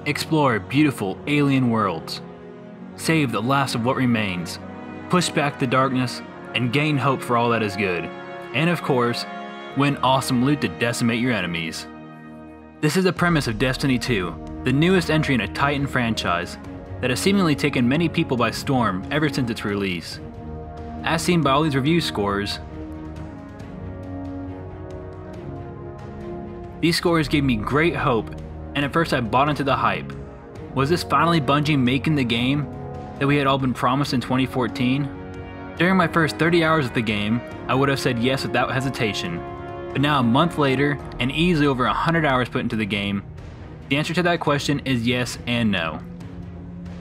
explore beautiful alien worlds, save the last of what remains, push back the darkness, and gain hope for all that is good, and of course, win awesome loot to decimate your enemies. This is the premise of Destiny 2, the newest entry in a Titan franchise that has seemingly taken many people by storm ever since its release. As seen by all these review scores, these scores gave me great hope, and at first I bought into the hype. Was this finally Bungie making the game that we had all been promised in 2014? During my first 30 hours of the game, I would have said yes without hesitation. But now a month later, and easily over 100 hours put into the game, the answer to that question is yes and no.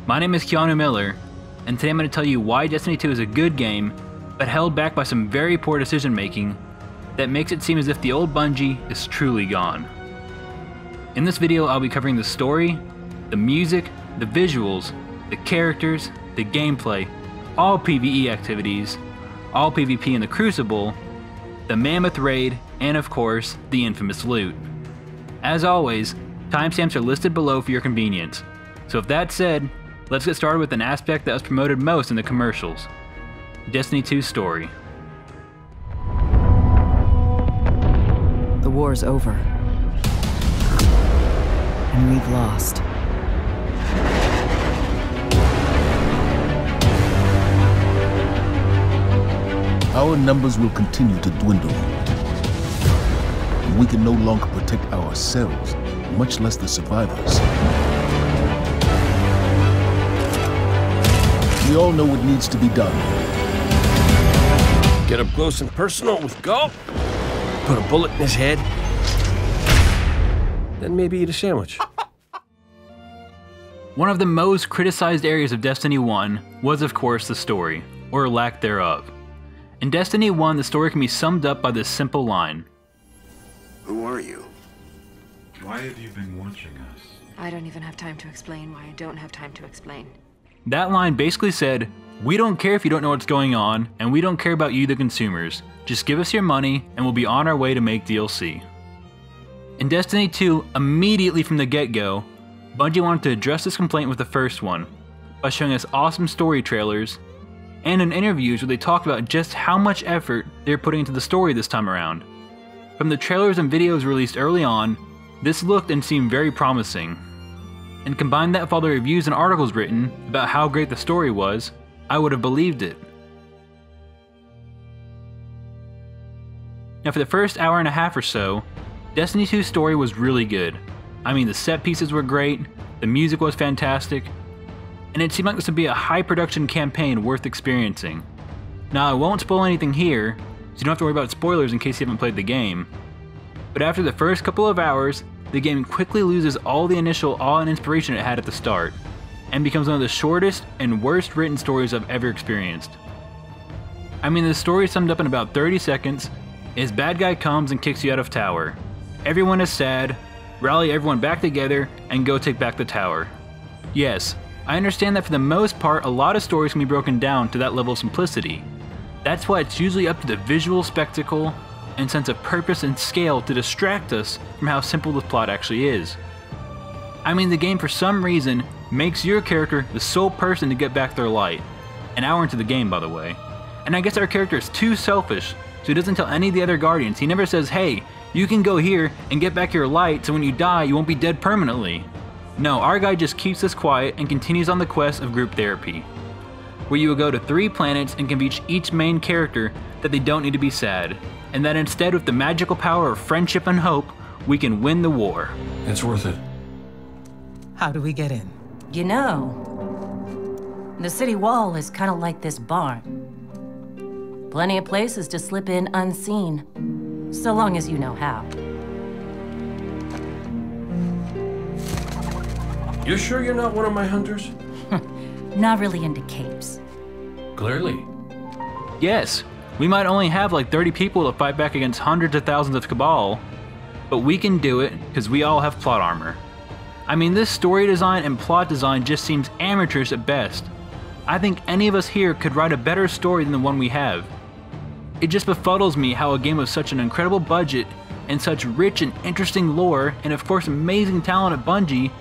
My name is Keanu Miller, and today I'm going to tell you why Destiny 2 is a good game, but held back by some very poor decision making that makes it seem as if the old Bungie is truly gone. In this video I'll be covering the story, the music, the visuals, the characters, the gameplay, all PvE activities, all PvP in the Crucible, the Mammoth Raid, and of course, the infamous loot. As always, timestamps are listed below for your convenience. So with that said, let's get started with an aspect that was promoted most in the commercials: Destiny 2's story. The war's over. And we've lost. Our numbers will continue to dwindle. And we can no longer protect ourselves, much less the survivors. We all know what needs to be done. Get up close and personal with Gulp, put a bullet in his head, then maybe eat a sandwich. One of the most criticized areas of Destiny 1 was of course the story, or lack thereof. In Destiny 1, the story can be summed up by this simple line: Who are you? Why have you been watching us? I don't even have time to explain why I don't have time to explain. That line basically said, we don't care if you don't know what's going on, and we don't care about you the consumers. Just give us your money, and we'll be on our way to make DLC. In Destiny 2, immediately from the get-go, Bungie wanted to address this complaint with the first one, by showing us awesome story trailers, and in interviews where they talked about just how much effort they were putting into the story this time around. From the trailers and videos released early on, this looked and seemed very promising. And combine that with all the reviews and articles written about how great the story was, I would have believed it. Now for the first hour and a half or so, Destiny 2's story was really good. I mean, the set pieces were great, the music was fantastic, and it seemed like this would be a high production campaign worth experiencing. Now I won't spoil anything here, so you don't have to worry about spoilers in case you haven't played the game. But after the first couple of hours, the game quickly loses all the initial awe and inspiration it had at the start, and becomes one of the shortest and worst written stories I've ever experienced. I mean, the story summed up in about 30 seconds is bad guy comes and kicks you out of tower. Everyone is sad, rally everyone back together, and go take back the tower. Yes, I understand that for the most part a lot of stories can be broken down to that level of simplicity. That's why it's usually up to the visual spectacle and sense of purpose and scale to distract us from how simple the plot actually is. I mean, the game for some reason makes your character the sole person to get back their light. An hour into the game, by the way. And I guess our character is too selfish, so he doesn't tell any of the other Guardians. He never says, hey, you can go here and get back your light so when you die you won't be dead permanently. No, our guy just keeps us quiet and continues on the quest of group therapy, where you will go to 3 planets and convince each main character that they don't need to be sad, and that instead with the magical power of friendship and hope, we can win the war. It's worth it. How do we get in? You know, the city wall is kind of like this barn. Plenty of places to slip in unseen, so long as you know how. You sure you're not one of my hunters? Not really into capes. Clearly. Yes, we might only have like 30 people to fight back against hundreds of thousands of Cabal, but we can do it because we all have plot armor. I mean, this story design and plot design just seems amateurish at best. I think any of us here could write a better story than the one we have. It just befuddles me how a game with such an incredible budget and such rich and interesting lore and of course amazing talent at Bungie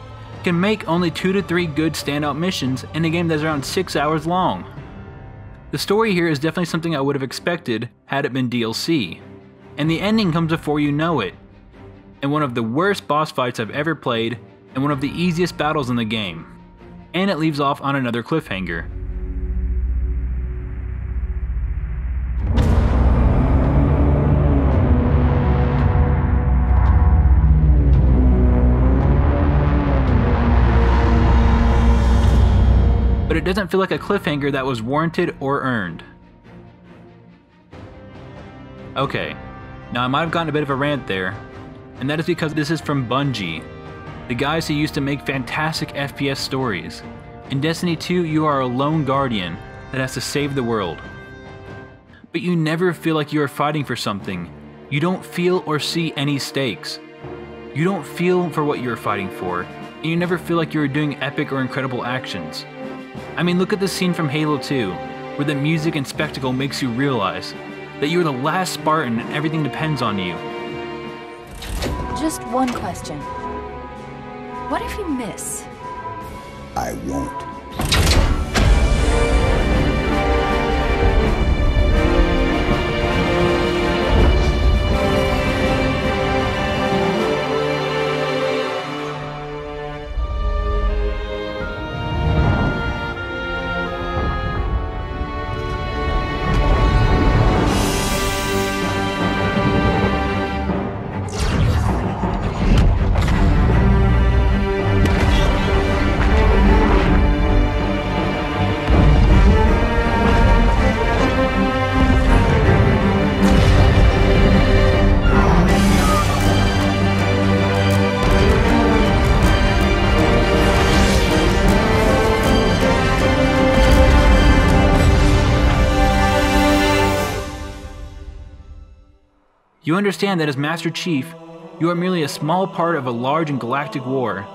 can make only 2 to 3 good standout missions in a game that's around 6 hours long. The story here is definitely something I would have expected had it been DLC, and the ending comes before you know it, in one of the worst boss fights I've ever played and one of the easiest battles in the game, and it leaves off on another cliffhanger. But it doesn't feel like a cliffhanger that was warranted or earned. Okay, now I might have gotten a bit of a rant there, and that is because this is from Bungie, the guys who used to make fantastic FPS stories. In Destiny 2, you are a lone guardian that has to save the world. But you never feel like you are fighting for something. You don't feel or see any stakes. You don't feel for what you are fighting for, and you never feel like you are doing epic or incredible actions. I mean, look at the scene from Halo 2, where the music and spectacle makes you realize that you're the last Spartan and everything depends on you. Just one question. What if you miss? I won't. You understand that as Master Chief, you are merely a small part of a large and galactic war,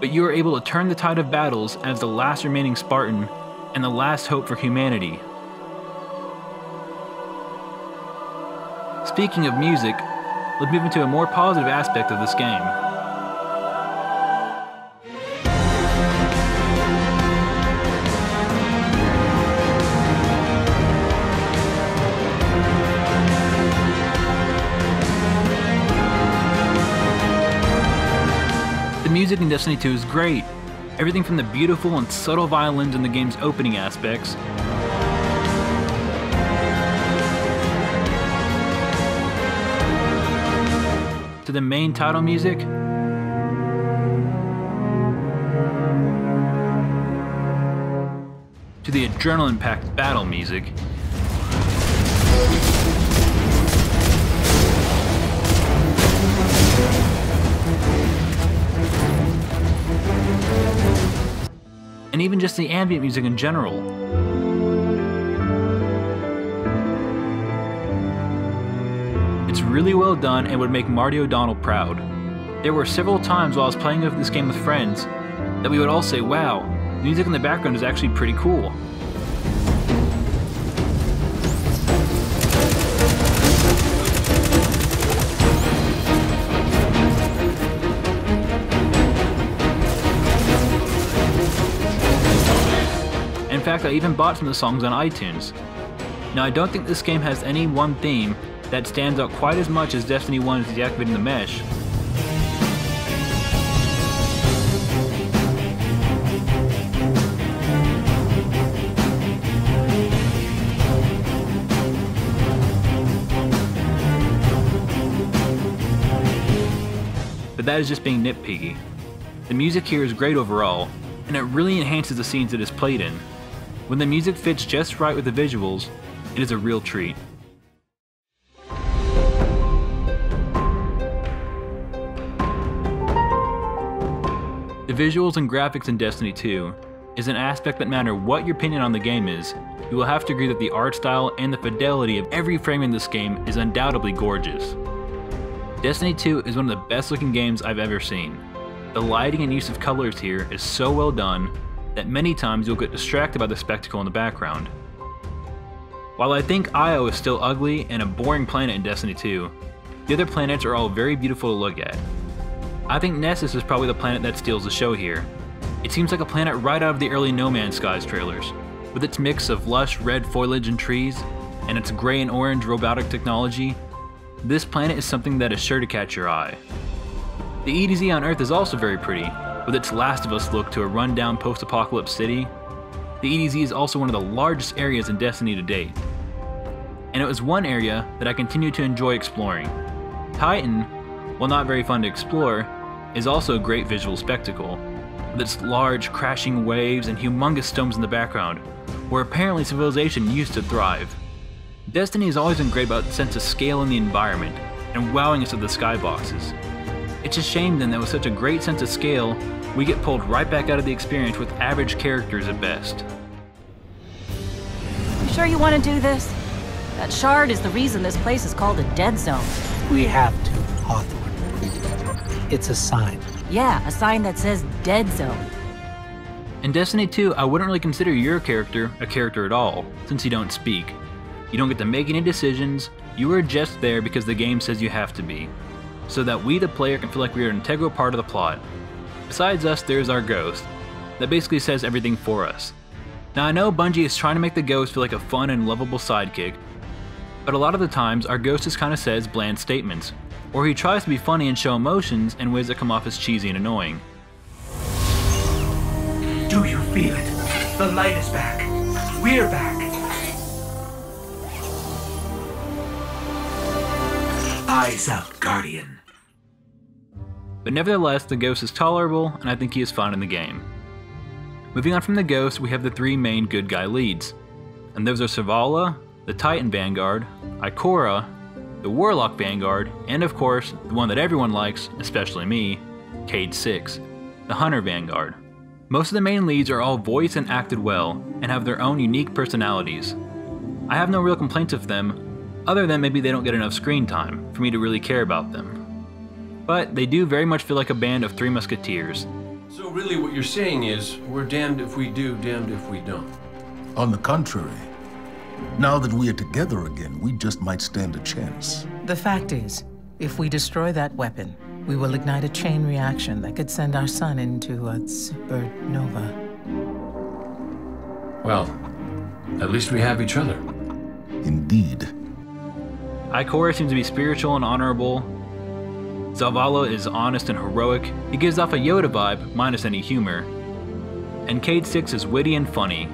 but you are able to turn the tide of battles as the last remaining Spartan and the last hope for humanity. Speaking of music, let's move into a more positive aspect of this game. The music in Destiny 2 is great. Everything from the beautiful and subtle violins in the game's opening aspects, to the main title music, to the adrenaline-packed battle music, and even just the ambient music in general. It's really well done and would make Marty O'Donnell proud. There were several times while I was playing this game with friends that we would all say, wow, the music in the background is actually pretty cool. In fact, I even bought some of the songs on iTunes. Now, I don't think this game has any one theme that stands out quite as much as Destiny 1's Deactivating the Mesh. But that is just being nitpicky. The music here is great overall, and it really enhances the scenes it is played in. When the music fits just right with the visuals, it is a real treat. The visuals and graphics in Destiny 2 is an aspect that, no matter what your opinion on the game is, you will have to agree that the art style and the fidelity of every frame in this game is undoubtedly gorgeous. Destiny 2 is one of the best looking games I've ever seen. The lighting and use of colors here is so well done that many times you'll get distracted by the spectacle in the background. While I think Io is still ugly and a boring planet in Destiny 2, the other planets are all very beautiful to look at. I think Nessus is probably the planet that steals the show here. It seems like a planet right out of the early No Man's Skies trailers, with its mix of lush red foliage and trees, and its gray and orange robotic technology. This planet is something that is sure to catch your eye. The EDZ on Earth is also very pretty, with its Last of Us look to a rundown post-apocalypse city. The EDZ is also one of the largest areas in Destiny to date, and it was one area that I continue to enjoy exploring. Titan, while not very fun to explore, is also a great visual spectacle, with its large crashing waves and humongous stones in the background, where apparently civilization used to thrive. Destiny has always been great about the sense of scale in the environment, and wowing us with the skyboxes. It's a shame then that with such a great sense of scale, we get pulled right back out of the experience with average characters at best. You sure you want to do this? That shard is the reason this place is called a dead zone. We have to, Hawthorne. It's a sign. Yeah, a sign that says dead zone. In Destiny 2, I wouldn't really consider your character a character at all, since you don't speak. You don't get to make any decisions, you are just there because the game says you have to be, so that we the player can feel like we are an integral part of the plot. Besides us, there's our ghost, that basically says everything for us. Now I know Bungie is trying to make the ghost feel like a fun and lovable sidekick, but a lot of the times our ghost just kinda says bland statements, or he tries to be funny and show emotions in ways that come off as cheesy and annoying. Do you feel it? The light is back. We're back. Eyes out, Guardian. But nevertheless, the ghost is tolerable, and I think he is fun in the game. Moving on from the ghost, we have the three main good guy leads, and those are Zavala, the Titan Vanguard, Ikora, the Warlock Vanguard, and of course, the one that everyone likes, especially me, Cade 6, the Hunter Vanguard. Most of the main leads are all voiced and acted well, and have their own unique personalities. I have no real complaints of them, other than maybe they don't get enough screen time for me to really care about them. But they do very much feel like a band of three musketeers. So really what you're saying is, we're damned if we do, damned if we don't. On the contrary, now that we are together again, we just might stand a chance. The fact is, if we destroy that weapon, we will ignite a chain reaction that could send our sun into a supernova. Well, at least we have each other. Indeed. Ikora seems to be spiritual and honorable. Zavala is honest and heroic. He gives off a Yoda vibe, minus any humor. And Cade 6 is witty and funny.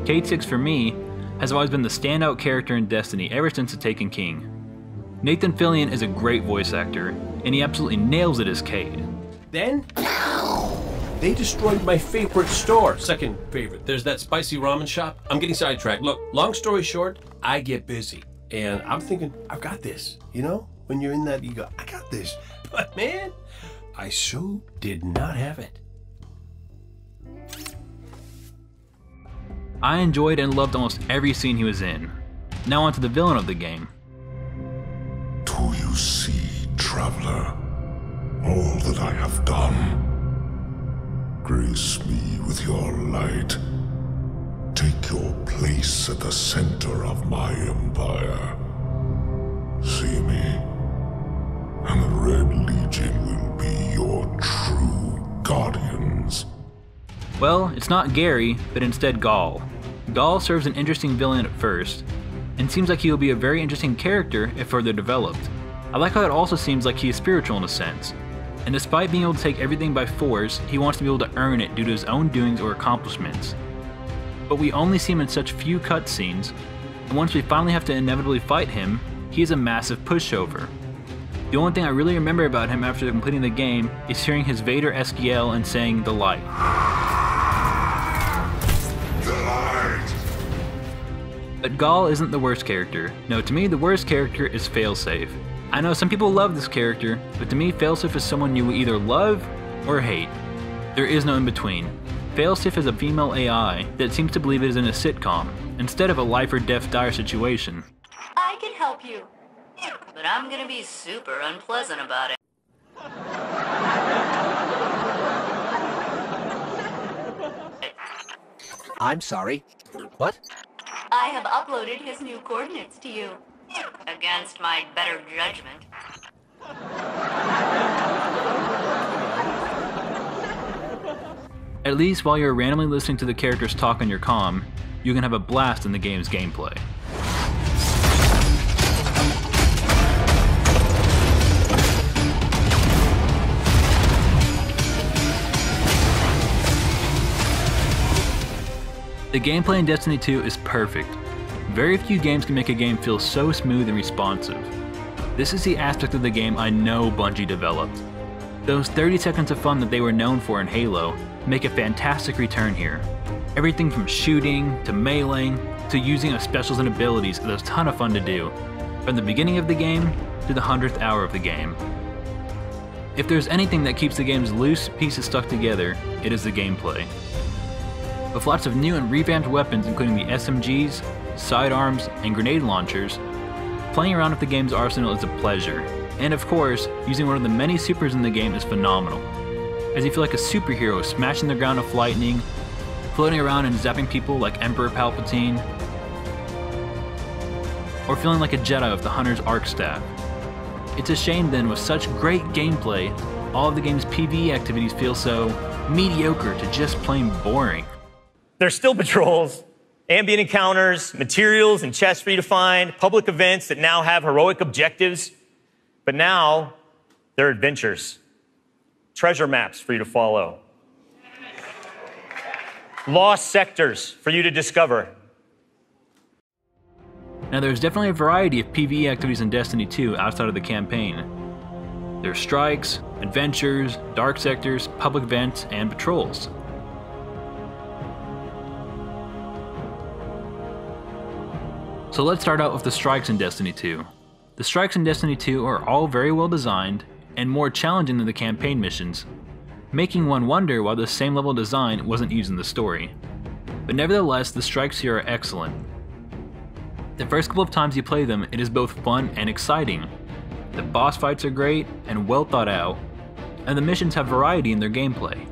Cade 6 for me has always been the standout character in Destiny ever since The Taken King. Nathan Fillion is a great voice actor, and he absolutely nails it as Cade. Then, they destroyed my favorite store. Second favorite. There's that spicy ramen shop. I'm getting sidetracked. Look, long story short, I get busy. And I'm thinking, I've got this. You know, when you're in that, you go, I got this. But man, I so did not have it. I enjoyed and loved almost every scene he was in. Now onto the villain of the game. Do you see, traveler, all that I have done? Grace me with your light. Take your place at the center of my empire. See me, and the Red Legion will be your true guardians. Well, it's not Gary, but instead Gaul. Gaul serves an interesting villain at first, and seems like he will be a very interesting character if further developed. I like how it also seems like he is spiritual in a sense, and despite being able to take everything by force, he wants to be able to earn it due to his own doings or accomplishments. But we only see him in such few cutscenes, and once we finally have to inevitably fight him, he is a massive pushover. The only thing I really remember about him after completing the game is hearing his Vader-esque yell and saying the light. But Gaul isn't the worst character. No, to me the worst character is Failsafe. I know some people love this character, but to me Failsafe is someone you either love or hate. There is no in between. Failsafe is a female AI that seems to believe it is in a sitcom, instead of a life or death dire situation. I can help you, but I'm gonna be super unpleasant about it. I'm sorry. What? I have uploaded his new coordinates to you, against my better judgment. At least while you're randomly listening to the characters talk on your comm, you can have a blast in the game's gameplay. The gameplay in Destiny 2 is perfect. Very few games can make a game feel so smooth and responsive. This is the aspect of the game I know Bungie developed. Those 30 seconds of fun that they were known for in Halo make a fantastic return here. Everything from shooting, to meleeing, to using of specials and abilities is a ton of fun to do, from the beginning of the game to the 100th hour of the game. If there's anything that keeps the game's loose pieces stuck together, it is the gameplay. With lots of new and revamped weapons including the SMGs, sidearms, and grenade launchers, playing around with the game's arsenal is a pleasure, and of course, using one of the many supers in the game is phenomenal, as you feel like a superhero smashing the ground with lightning, floating around and zapping people like Emperor Palpatine, or feeling like a Jedi with the Hunter's Arc Staff. It's a shame then, with such great gameplay, all of the game's PvE activities feel so mediocre to just plain boring. There's still patrols, ambient encounters, materials and chests for you to find, public events that now have heroic objectives, but now they're adventures. Treasure maps for you to follow. Lost sectors for you to discover. Now there's definitely a variety of PvE activities in Destiny 2 outside of the campaign. There's strikes, adventures, dark sectors, public events, and patrols. So let's start out with the strikes in Destiny 2. The strikes in Destiny 2 are all very well designed and more challenging than the campaign missions, making one wonder why the same level design wasn't used in the story. But nevertheless, the strikes here are excellent. The first couple of times you play them, it is both fun and exciting. The boss fights are great and well thought out, and the missions have variety in their gameplay.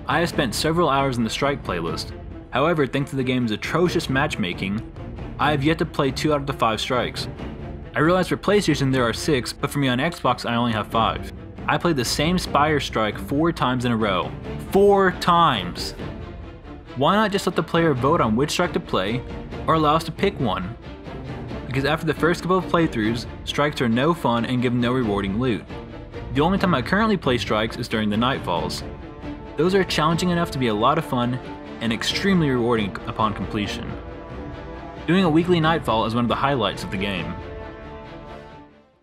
I have spent several hours in the strike playlist, however, thanks to the game's atrocious matchmaking, I have yet to play 2 out of the 5 strikes. I realize for PlayStation there are 6, but for me on Xbox I only have 5. I played the same Spire strike 4 times in a row. 4 times! Why not just let the player vote on which strike to play, or allow us to pick one? Because after the first couple of playthroughs, strikes are no fun and give no rewarding loot. The only time I currently play strikes is during the nightfalls. Those are challenging enough to be a lot of fun and extremely rewarding upon completion. Doing a weekly nightfall is one of the highlights of the game.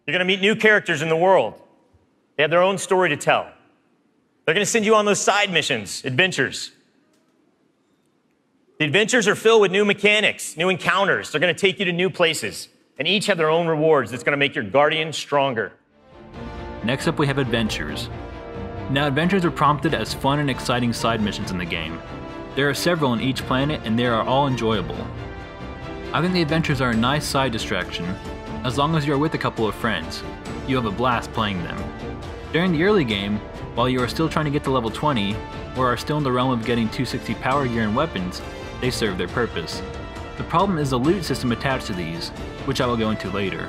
You're going to meet new characters in the world. They have their own story to tell. They're going to send you on those side missions, adventures. The adventures are filled with new mechanics, new encounters. They're going to take you to new places, and each have their own rewards that's going to make your guardian stronger. Next up we have adventures. Now adventures are prompted as fun and exciting side missions in the game. There are several on each planet and they are all enjoyable. I think the adventures are a nice side distraction, as long as you are with a couple of friends. You have a blast playing them. During the early game, while you are still trying to get to level 20, or are still in the realm of getting 260 power gear and weapons, they serve their purpose. The problem is the loot system attached to these, which I will go into later.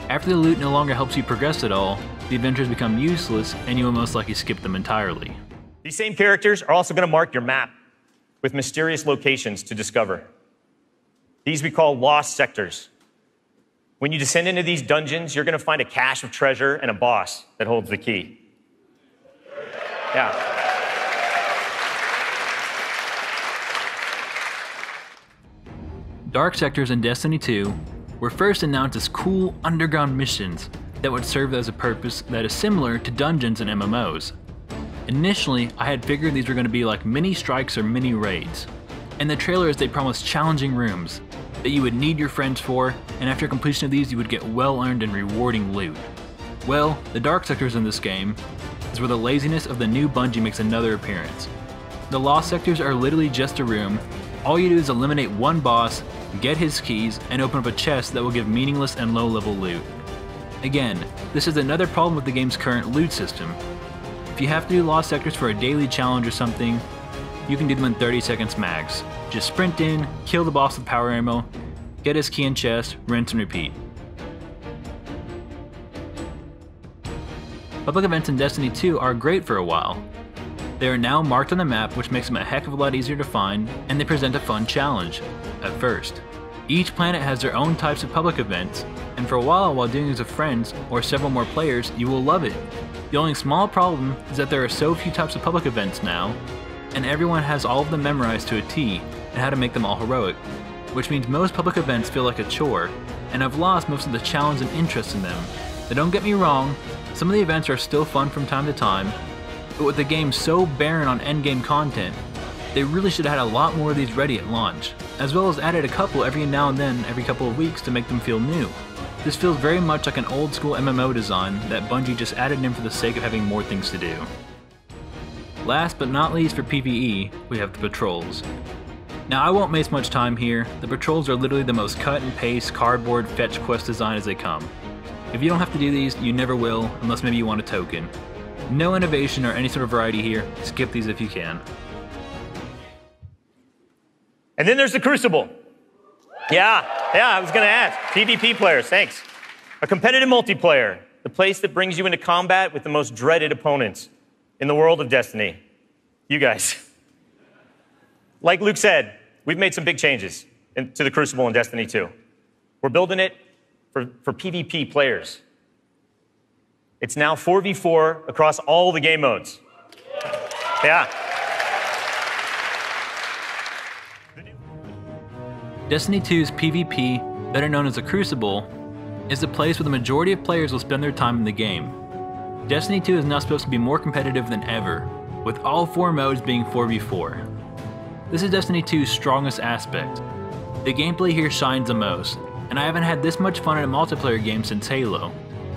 After the loot no longer helps you progress at all, the adventures become useless and you will most likely skip them entirely. These same characters are also going to mark your map with mysterious locations to discover. These we call lost sectors. When you descend into these dungeons, you're going to find a cache of treasure and a boss that holds the key. Yeah. Dark sectors in Destiny 2 were first announced as cool underground missions that would serve as a purpose that is similar to dungeons and MMOs. Initially, I had figured these were going to be like mini strikes or mini raids. In the trailers, they promised challenging rooms that you would need your friends for, and after completion of these you would get well-earned and rewarding loot. Well, the dark sectors in this game is where the laziness of the new Bungie makes another appearance. The lost sectors are literally just a room. All you do is eliminate one boss, get his keys, and open up a chest that will give meaningless and low-level loot. Again, this is another problem with the game's current loot system. If you have to do lost sectors for a daily challenge or something, you can do them in 30 seconds max. Just sprint in, kill the boss with power ammo, get his key and chest, rinse and repeat. Public events in Destiny 2 are great for a while. They are now marked on the map, which makes them a heck of a lot easier to find, and they present a fun challenge, at first. Each planet has their own types of public events, and for a while doing this with friends or several more players, you will love it. The only small problem is that there are so few types of public events now, and everyone has all of them memorized to a T, and how to make them all heroic, which means most public events feel like a chore, and I've lost most of the challenge and interest in them. Now don't get me wrong, some of the events are still fun from time to time, but with the game so barren on endgame content, they really should have had a lot more of these ready at launch, as well as added a couple every now and then every couple of weeks to make them feel new. This feels very much like an old school MMO design that Bungie just added in for the sake of having more things to do. Last but not least for PvE, we have the patrols. Now I won't waste much time here, the patrols are literally the most cut and paste cardboard fetch quest design as they come. If you don't have to do these, you never will, unless maybe you want a token. No innovation or any sort of variety here, skip these if you can. And then there's the Crucible. Yeah, I was gonna ask. PvP players, thanks. A competitive multiplayer, the place that brings you into combat with the most dreaded opponents in the world of Destiny. You guys. Like Luke said, we've made some big changes to the Crucible in Destiny 2. We're building it for PvP players. It's now 4v4 across all the game modes. Yeah. Destiny 2's PvP, better known as the Crucible, is the place where the majority of players will spend their time in the game. Destiny 2 is now supposed to be more competitive than ever, with all 4 modes being 4v4. This is Destiny 2's strongest aspect. The gameplay here shines the most, and I haven't had this much fun in a multiplayer game since Halo.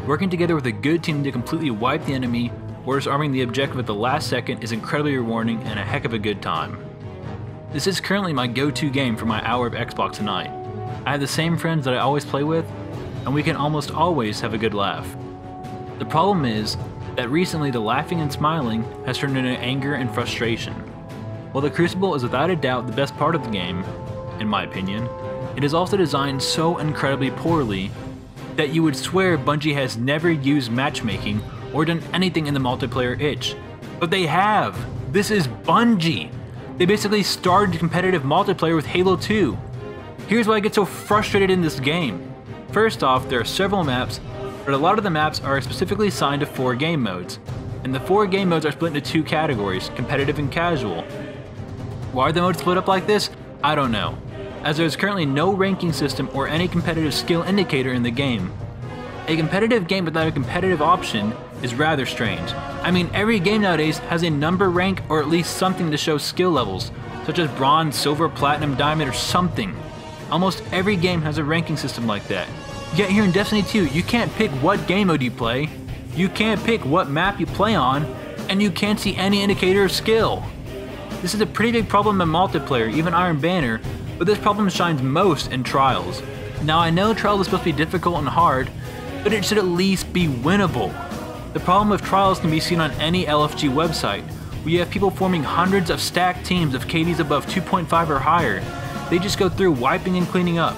Working together with a good team to completely wipe the enemy, or just arming the objective at the last second is incredibly rewarding and a heck of a good time. This is currently my go-to game for my hour of Xbox a night. I have the same friends that I always play with, and we can almost always have a good laugh. The problem is that recently the laughing and smiling has turned into anger and frustration. While the Crucible is without a doubt the best part of the game, in my opinion, it is also designed so incredibly poorly that you would swear Bungie has never used matchmaking or done anything in the multiplayer itch. But they have! This is Bungie! They basically started competitive multiplayer with Halo 2. Here's why I get so frustrated in this game. First off, there are several maps, but a lot of the maps are specifically assigned to 4 game modes. And the 4 game modes are split into 2 categories, competitive and casual. Why are the modes split up like this? I don't know, as there is currently no ranking system or any competitive skill indicator in the game. A competitive game without a competitive option is rather strange. I mean, every game nowadays has a number rank or at least something to show skill levels, such as bronze, silver, platinum, diamond, or something. Almost every game has a ranking system like that. Yet here in Destiny 2, you can't pick what game mode you play, you can't pick what map you play on, and you can't see any indicator of skill. This is a pretty big problem in multiplayer, even Iron Banner, but this problem shines most in Trials. Now I know Trials is supposed to be difficult and hard, but it should at least be winnable. The problem with Trials can be seen on any LFG website, where you have people forming hundreds of stacked teams of KDs above 2.5 or higher. They just go through wiping and cleaning up.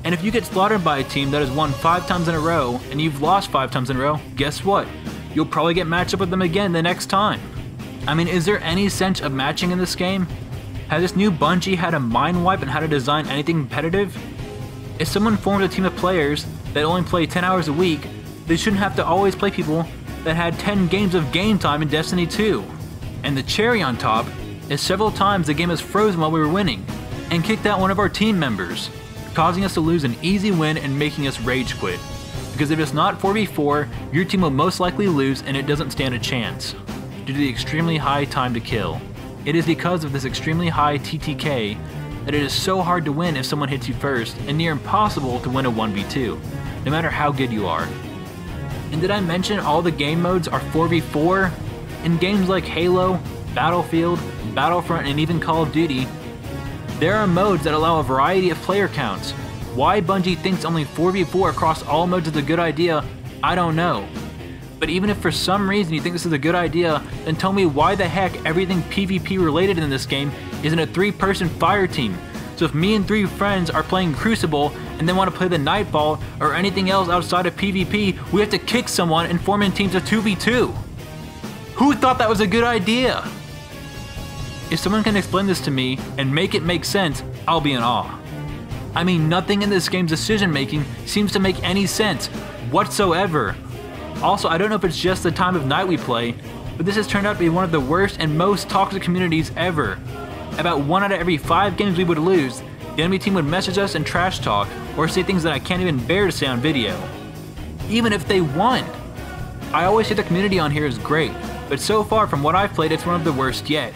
And if you get slaughtered by a team that has won 5 times in a row, and you've lost 5 times in a row, guess what? You'll probably get matched up with them again the next time. I mean, is there any sense of matching in this game? Has this new Bungie had a mind wipe on how to design anything competitive? If someone forms a team of players that only play 10 hours a week, they shouldn't have to always play people that had 10 games of game time in Destiny 2. And the cherry on top is several times the game has frozen while we were winning, and kicked out one of our team members, causing us to lose an easy win and making us rage quit. Because if it's not 4v4, your team will most likely lose and it doesn't stand a chance, due to the extremely high time to kill. It is because of this extremely high TTK that it is so hard to win if someone hits you first, and near impossible to win a 1v2, no matter how good you are. And did I mention all the game modes are 4v4? In games like Halo, Battlefield, Battlefront, and even Call of Duty, there are modes that allow a variety of player counts. Why Bungie thinks only 4v4 across all modes is a good idea, I don't know. But even if for some reason you think this is a good idea, then tell me why the heck everything PvP related in this game isn't a 3-person fire team. So if me and 3 friends are playing Crucible and then want to play the Nightfall or anything else outside of PvP, we have to kick someone and form in teams of 2v2. Who thought that was a good idea? If someone can explain this to me and make it make sense, I'll be in awe. I mean, nothing in this game's decision making seems to make any sense whatsoever. Also, I don't know if it's just the time of night we play, but this has turned out to be one of the worst and most toxic communities ever. About 1 out of every 5 games we would lose, the enemy team would message us and trash talk, or say things that I can't even bear to say on video. Even if they won. I always say the community on here is great, but so far from what I've played, it's one of the worst yet.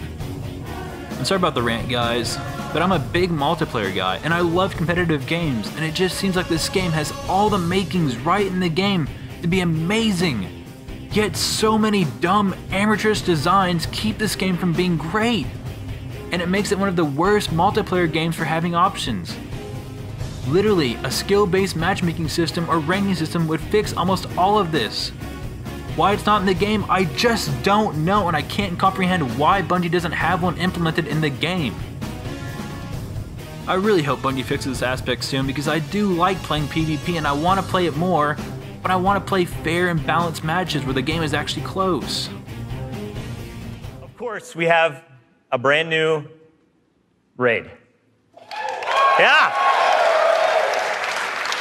I'm sorry about the rant, guys, but I'm a big multiplayer guy, and I love competitive games, and it just seems like this game has all the makings right in the game to be amazing. Yet so many dumb, amateurish designs keep this game from being great, and it makes it one of the worst multiplayer games for having options. Literally, a skill-based matchmaking system or ranking system would fix almost all of this. Why it's not in the game, I just don't know, and I can't comprehend why Bungie doesn't have one implemented in the game. I really hope Bungie fixes this aspect soon, because I do like playing PvP and I want to play it more, but I want to play fair and balanced matches where the game is actually close. Of course, we have a brand new raid. Yeah!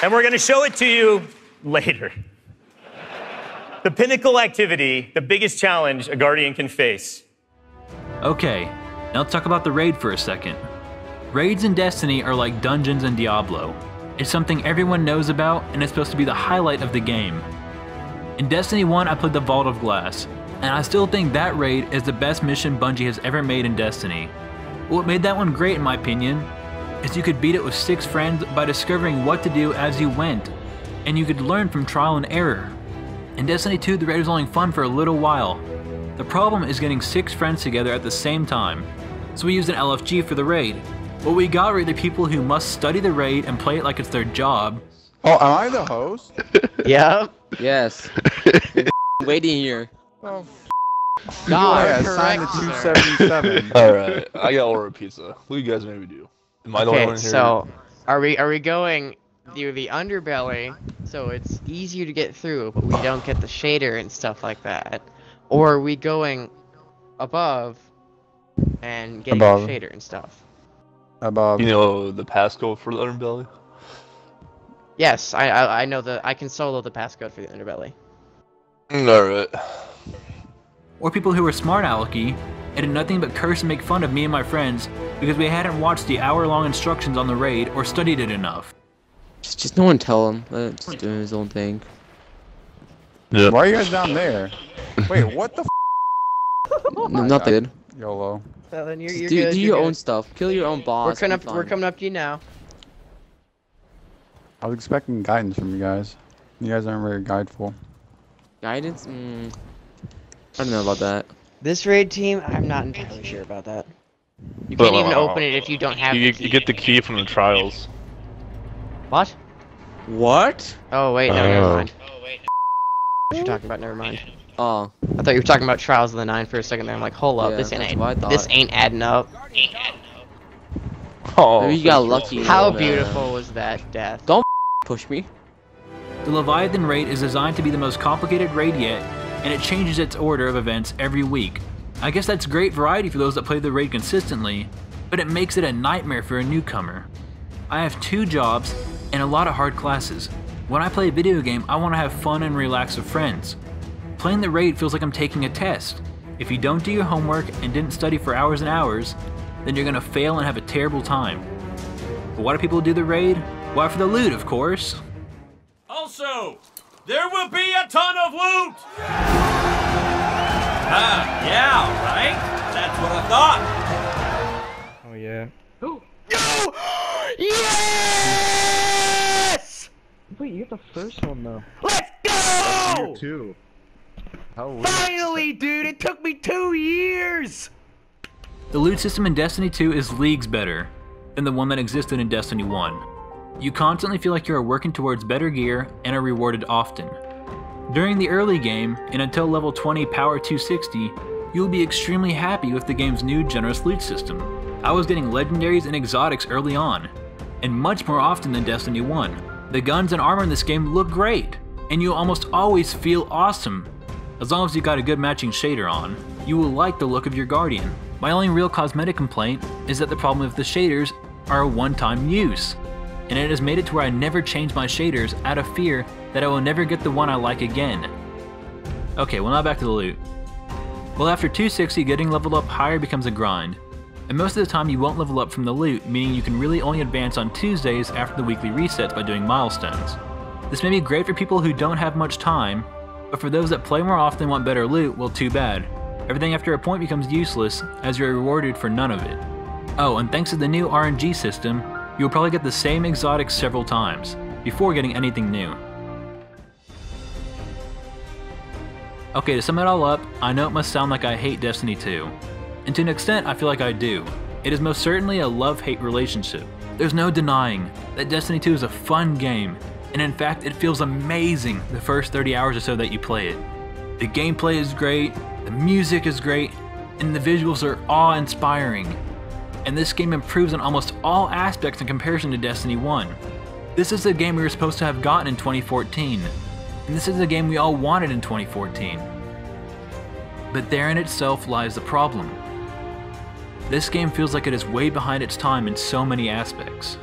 And we're going to show it to you later. The pinnacle activity, the biggest challenge a Guardian can face. Okay, now let's talk about the raid for a second. Raids in Destiny are like dungeons in Diablo. It's something everyone knows about, and it's supposed to be the highlight of the game. In Destiny 1, I played the Vault of Glass, and I still think that raid is the best mission Bungie has ever made in Destiny. What made that one great in my opinion is you could beat it with 6 friends by discovering what to do as you went, and you could learn from trial and error. In Destiny 2, the raid was only fun for a little while. The problem is getting 6 friends together at the same time, so we used an LFG for the raid. What we got were the people who must study the raid and play it like it's their job. Oh, am I the host? Yeah. Yes. Waiting here. Oh, God, yeah, sign the 277. Alright, I gotta order a pizza. What do you guys maybe do? Am I the only one here? So, are we going through the underbelly, so it's easier to get through, but we don't get the shader and stuff like that? Or are we going above and getting the shader and stuff? Above. You know the passcode for the underbelly? Yes, I know I can solo the passcode for the underbelly. Alright. Or people who were smart alecky and did nothing but curse and make fun of me and my friends because we hadn't watched the hour-long instructions on the raid or studied it enough. Just no one tell him. Let him just doing his own thing. Yeah. Why are you guys down there? Wait, what the f? Nothing. YOLO. So then you're do good, do you're your good. own stuff. Kill your own boss. We're coming up to you now. I was expecting guidance from you guys. You guys aren't very guideful. Guidance? I don't know about that. This raid team, I'm not entirely sure about that. You can't even open it if you don't have the key. You get the key from the trials. What? What? Oh wait, no, never mind. What you're talking about? Never mind. Oh, I thought you were talking about Trials of the 9 for a second there. I'm like, hold up, Yeah, this that's what I thought. this ain't adding up. Oh, maybe you got lucky. How beautiful was that death? Don't push me. The Leviathan raid is designed to be the most complicated raid yet, and it changes its order of events every week. I guess that's great variety for those that play the raid consistently, but it makes it a nightmare for a newcomer. I have 2 jobs and a lot of hard classes. When I play a video game, I want to have fun and relax with friends. Playing the raid feels like I'm taking a test. If you don't do your homework and didn't study for hours and hours, then you're gonna fail and have a terrible time. But why do people do the raid? Why, for the loot, of course. Also, there will be a ton of loot! Yeah, right? That's what I thought. Oh yeah. Oh! No! Yes! Wait, you get the first one though. Let's go! You too. Finally, dude! It took me 2 years! The loot system in Destiny 2 is leagues better than the one that existed in Destiny 1. You constantly feel like you are working towards better gear and are rewarded often. During the early game, and until level 20 Power 260, you will be extremely happy with the game's new generous loot system. I was getting legendaries and exotics early on, and much more often than Destiny 1. The guns and armor in this game look great, and you almost always feel awesome. As long as you got a good matching shader on, you will like the look of your Guardian. My only real cosmetic complaint is that the problem with the shaders are a one-time use, and it has made it to where I never change my shaders out of fear that I will never get the one I like again. Okay, well now back to the loot. Well, after 260, getting leveled up higher becomes a grind, and most of the time you won't level up from the loot, meaning you can really only advance on Tuesdays after the weekly resets by doing milestones. This may be great for people who don't have much time, but for those that play more often and want better loot, well, too bad. Everything after a point becomes useless, as you're rewarded for none of it. Oh, and thanks to the new RNG system, you'll probably get the same exotics several times, before getting anything new. Okay, to sum it all up, I know it must sound like I hate Destiny 2. And to an extent, I feel like I do. It is most certainly a love-hate relationship. There's no denying that Destiny 2 is a fun game, and in fact, it feels amazing the first 30 hours or so that you play it. The gameplay is great, the music is great, and the visuals are awe-inspiring. And this game improves on almost all aspects in comparison to Destiny 1. This is the game we were supposed to have gotten in 2014. And this is the game we all wanted in 2014. But therein itself lies the problem. This game feels like it is way behind its time in so many aspects.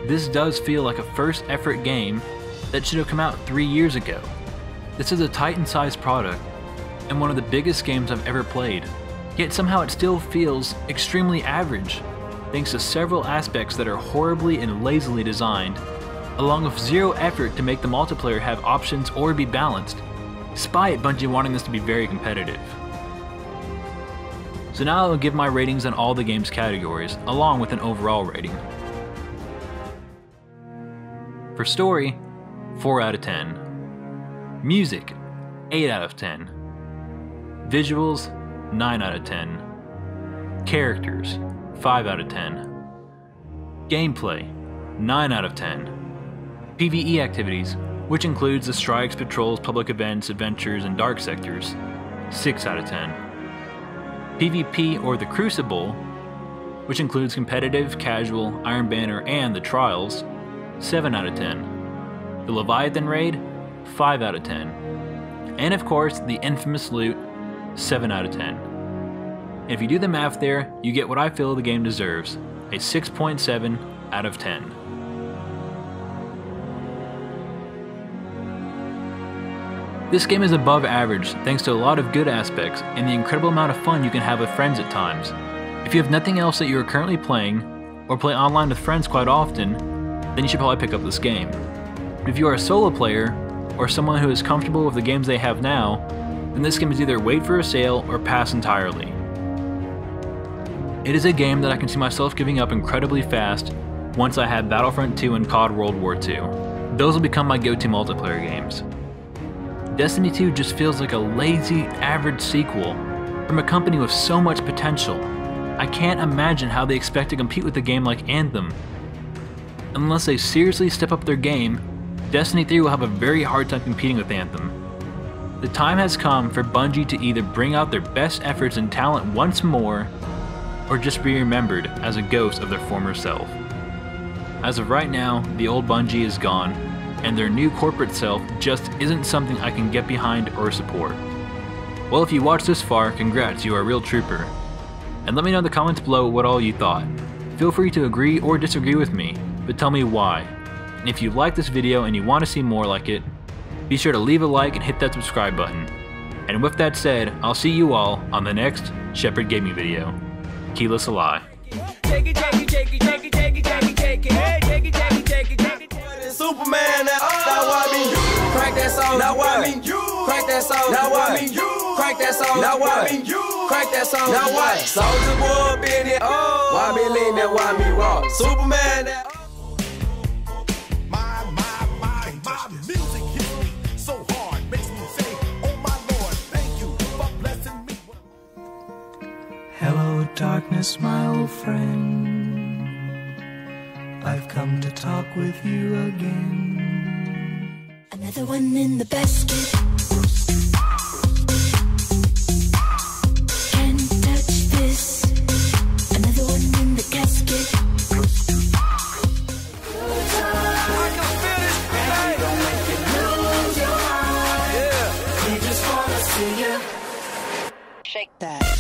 This does feel like a first effort game that should have come out 3 years ago. This is a Titan-sized product, and one of the biggest games I've ever played. Yet somehow it still feels extremely average, thanks to several aspects that are horribly and lazily designed, along with zero effort to make the multiplayer have options or be balanced, despite Bungie wanting this to be very competitive. So now I'll give my ratings on all the game's categories, along with an overall rating. For story, 4 out of 10. Music, 8 out of 10. Visuals, 9 out of 10. Characters, 5 out of 10. Gameplay, 9 out of 10. PVE activities, which includes the strikes, patrols, public events, adventures, and dark sectors, 6 out of 10. PvP or the Crucible, which includes competitive, casual, Iron Banner, and the Trials, 7 out of 10. The Leviathan Raid, 5 out of 10. And of course, the infamous loot, 7 out of 10. And if you do the math there, you get what I feel the game deserves, a 6.7 out of 10. This game is above average thanks to a lot of good aspects and the incredible amount of fun you can have with friends at times. If you have nothing else that you are currently playing, or play online with friends quite often, then you should probably pick up this game. If you are a solo player, or someone who is comfortable with the games they have now, then this game is either wait for a sale or pass entirely. It is a game that I can see myself giving up incredibly fast once I have Battlefront 2 and COD World War II. Those will become my go-to multiplayer games. Destiny 2 just feels like a lazy, average sequel from a company with so much potential. I can't imagine how they expect to compete with a game like Anthem. Unless they seriously step up their game, Destiny 3 will have a very hard time competing with Anthem. The time has come for Bungie to either bring out their best efforts and talent once more, or just be remembered as a ghost of their former self. As of right now, the old Bungie is gone, and their new corporate self just isn't something I can get behind or support. Well, if you watched this far, congrats, you are a real trooper. And let me know in the comments below what all you thought. Feel free to agree or disagree with me, but tell me why. And if you like this video and you want to see more like it, be sure to leave a like and hit that subscribe button. And with that said, I'll see you all on the next Shepard Gaming video. Keyless Ally. Superman, now I mean you crack that song, now I mean you crack that song, now I mean you crack that song, now I mean you crack that song, now what? Soulja boy Bennett, oh, why me lean that, why me rock? Superman, that my music hits me so hard, makes me say, oh my Lord, thank you for blessing me. Hello, darkness, my old friend. I've come to talk with you again. Another one in the basket. Can't touch this. Another one in the casket. I can feel this, baby. Don't make you lose your mind. Yeah. We just wanna see you shake that.